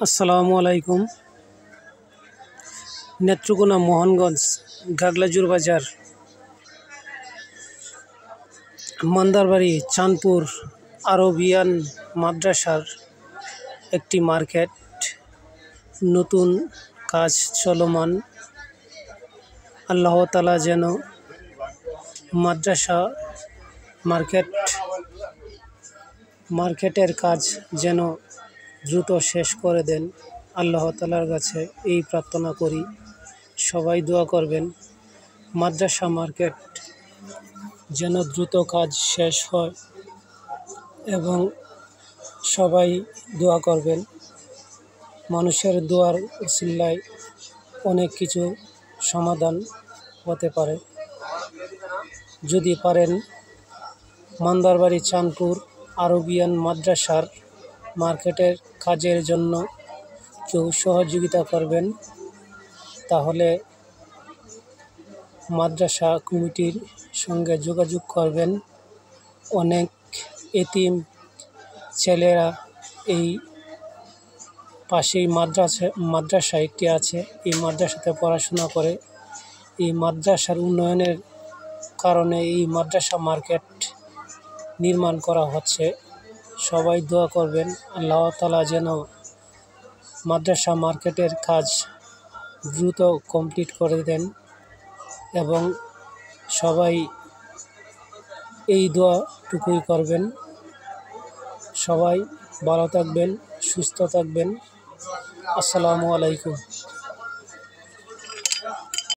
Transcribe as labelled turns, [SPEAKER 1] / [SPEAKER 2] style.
[SPEAKER 1] আসসালামু আলাইকুম। নেত্রকোনা মোহনগঞ্জ গাগলাজুর বাজার মন্দারবাড়ি চাঁদপুর আরবিয়ান মাদ্রাসার একটি মার্কেট, নতুন কাজ চলমান। আল্লাহ তাআলা যেন মাদ্রাসা মার্কেটের কাজ যেন দ্রুত শেষ করে দেন। আল্লাহ তাআলার কাছে এই প্রার্থনা করি, সবাই দোয়া করবেন মাদ্রাসা মার্কেট যেন দ্রুত কাজ শেষ হয় এবং সবাই দোয়া করবেন। মানুষের দোয়ার উসিলায় অনেক কিছু সমাধান হতে পারে। যদি পারেন মন্দারবাড়ি চাঁদপুর আরবিয়ান মাদ্রাসার মার্কেটের কাজের জন্য কেউ সহযোগিতা করবেন, তাহলে মাদ্রাসা কমিটির সঙ্গে যোগাযোগ করবেন। অনেক এতিম ছেলেরা এই পাশেই মাদ্রাসা একটি আছে, এই মাদ্রাসাতে পড়াশোনা করে। এই মাদ্রাসার উন্নয়নের কারণে এই মাদ্রাসা মার্কেট নির্মাণ করা হচ্ছে। সবাই দোয়া করবেন আল্লাহ তাআলা যেন মাদ্রাসা মার্কেটের কাজ দ্রুত কমপ্লিট করে দেন এবং সবাই এই দোয়াটুকুই করবেন। সবাই ভালো থাকবেন, সুস্থ থাকবেন। আসসালামু আলাইকুম।